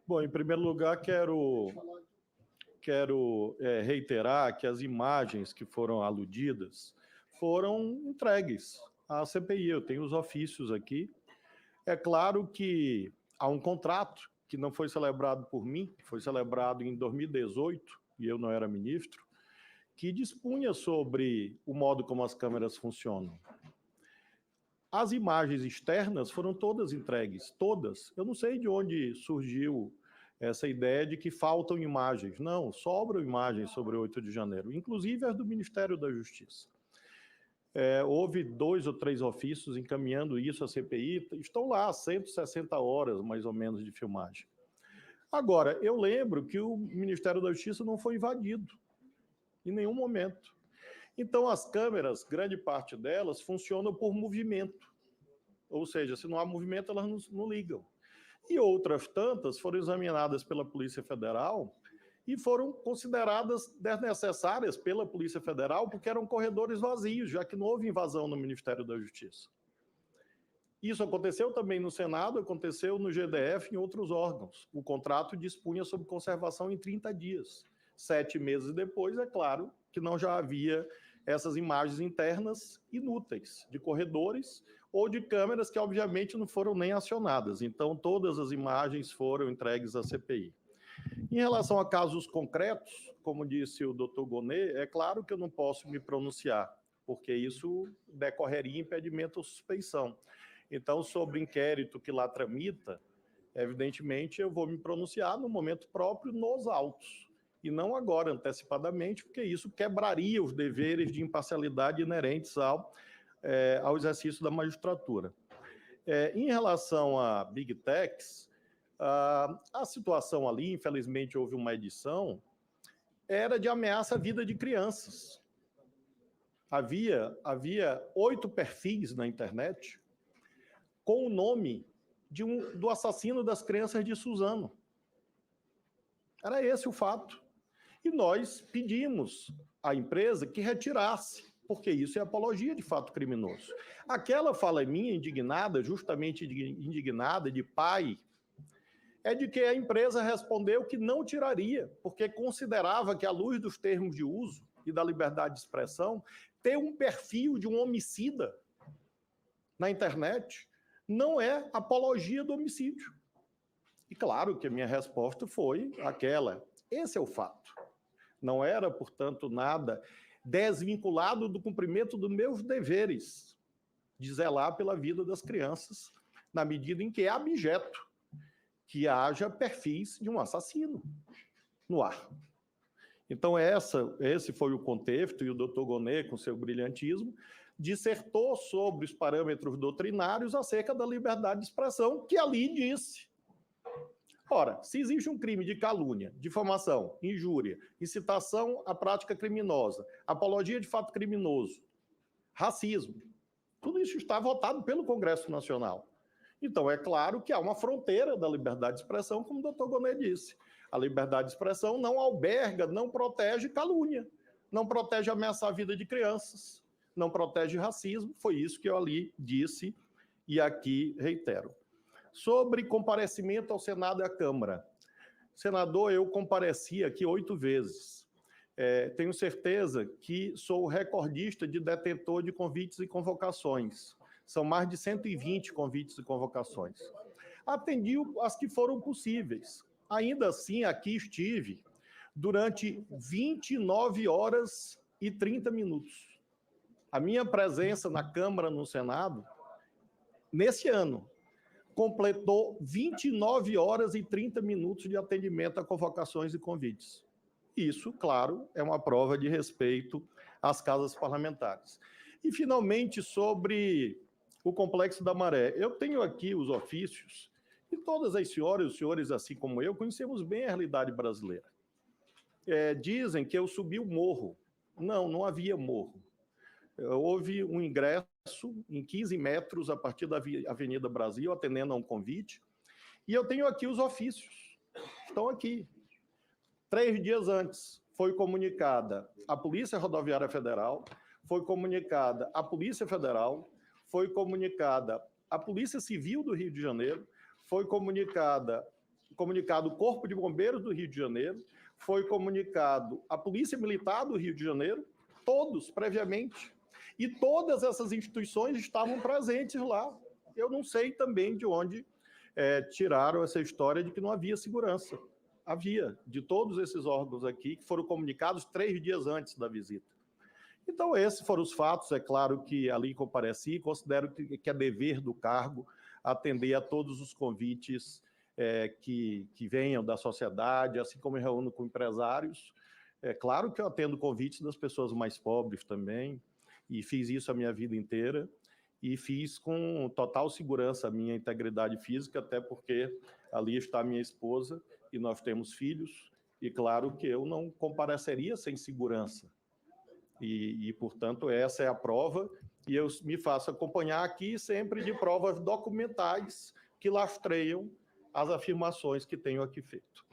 Bom, em primeiro lugar, quero reiterar que as imagens que foram aludidas foram entregues à CPI. Eu tenho os ofícios aqui. É claro que há um contrato que não foi celebrado por mim, foi celebrado em 2018, e eu não era ministro, que dispunha sobre o modo como as câmeras funcionam. As imagens externas foram todas entregues, todas. Eu não sei de onde surgiu essa ideia de que faltam imagens. Não, sobram imagens sobre o 8 de janeiro, inclusive as do Ministério da Justiça. Houve 2 ou 3 ofícios encaminhando isso à CPI, estão lá 160 horas, mais ou menos, de filmagem. Agora, eu lembro que o Ministério da Justiça não foi invadido, em nenhum momento. Então, as câmeras, grande parte delas, funcionam por movimento. Ou seja, se não há movimento, elas não ligam. E outras tantas foram examinadas pela Polícia Federal e foram consideradas desnecessárias pela Polícia Federal porque eram corredores vazios, já que não houve invasão no Ministério da Justiça. Isso aconteceu também no Senado, aconteceu no GDF e em outros órgãos. O contrato dispunha sobre conservação em 30 dias. 7 meses depois, é claro que não já havia essas imagens internas inúteis, de corredores ou de câmeras que, obviamente, não foram nem acionadas. Então, todas as imagens foram entregues à CPI. Em relação a casos concretos, como disse o doutor Gonê, é claro que eu não posso me pronunciar, porque isso decorreria impedimento ou suspeição. Então, sobre o inquérito que lá tramita, evidentemente, eu vou me pronunciar no momento próprio nos autos, e não agora, antecipadamente, porque isso quebraria os deveres de imparcialidade inerentes ao exercício da magistratura. Em relação a Big Techs, a situação ali, infelizmente, houve uma edição, era de ameaça à vida de crianças. Havia 8 perfis na internet com o nome do assassino das crianças de Suzano. Era esse o fato. E nós pedimos à empresa que retirasse, porque isso é apologia de fato criminoso. Aquela fala minha indignada, justamente indignada, de pai, é de que a empresa respondeu que não tiraria, porque considerava que, à luz dos termos de uso e da liberdade de expressão, ter um perfil de um homicida na internet não é apologia do homicídio. E claro que a minha resposta foi aquela: esse é o fato. Não era, portanto, nada desvinculado do cumprimento dos meus deveres de zelar pela vida das crianças, na medida em que é abjeto que haja perfis de um assassino no ar. Então, esse foi o contexto, e o doutor Gonê, com seu brilhantismo, dissertou sobre os parâmetros doutrinários acerca da liberdade de expressão, que ali disse. Ora, se existe um crime de calúnia, difamação, injúria, incitação à prática criminosa, apologia de fato criminoso, racismo, tudo isso está votado pelo Congresso Nacional. Então, é claro que há uma fronteira da liberdade de expressão, como o doutor Gonê disse. A liberdade de expressão não alberga, não protege calúnia, não protege ameaçar a vida de crianças, não protege racismo. Foi isso que eu ali disse e aqui reitero. Sobre comparecimento ao Senado e à Câmara. Senador, eu compareci aqui 8 vezes. Tenho certeza que sou o recordista de detentor de convites e convocações. São mais de 120 convites e convocações. Atendi as que foram possíveis. Ainda assim, aqui estive durante 29 horas e 30 minutos. A minha presença na Câmara, no Senado, nesse ano, completou 29 horas e 30 minutos de atendimento a convocações e convites. Isso, claro, é uma prova de respeito às casas parlamentares. E, finalmente, sobre o Complexo da Maré. Eu tenho aqui os ofícios, e todas as senhoras e os senhores, assim como eu, conhecemos bem a realidade brasileira. Dizem que eu subi o morro. Não, não havia morro. Houve um ingresso em 15 metros a partir da Avenida Brasil, atendendo a um convite, e eu tenho aqui os ofícios. Estão aqui. 3 dias antes, foi comunicada a Polícia Rodoviária Federal, foi comunicada a Polícia Federal, foi comunicada a Polícia Civil do Rio de Janeiro, foi comunicada comunicado o Corpo de Bombeiros do Rio de Janeiro, foi comunicado a Polícia Militar do Rio de Janeiro, todos previamente, e todas essas instituições estavam presentes lá. Eu não sei também de onde tiraram essa história de que não havia segurança. Havia, de todos esses órgãos aqui, que foram comunicados 3 dias antes da visita. Então, esses foram os fatos. É claro que ali compareci, considero que é dever do cargo atender a todos os convites que venham da sociedade, assim como eu reúno com empresários. É claro que eu atendo convites das pessoas mais pobres também, e fiz isso a minha vida inteira, e fiz com total segurança a minha integridade física, até porque ali está minha esposa e nós temos filhos, e claro que eu não compareceria sem segurança. Portanto, essa é a prova, e eu me faço acompanhar aqui sempre de provas documentais que lastreiam as afirmações que tenho aqui feito.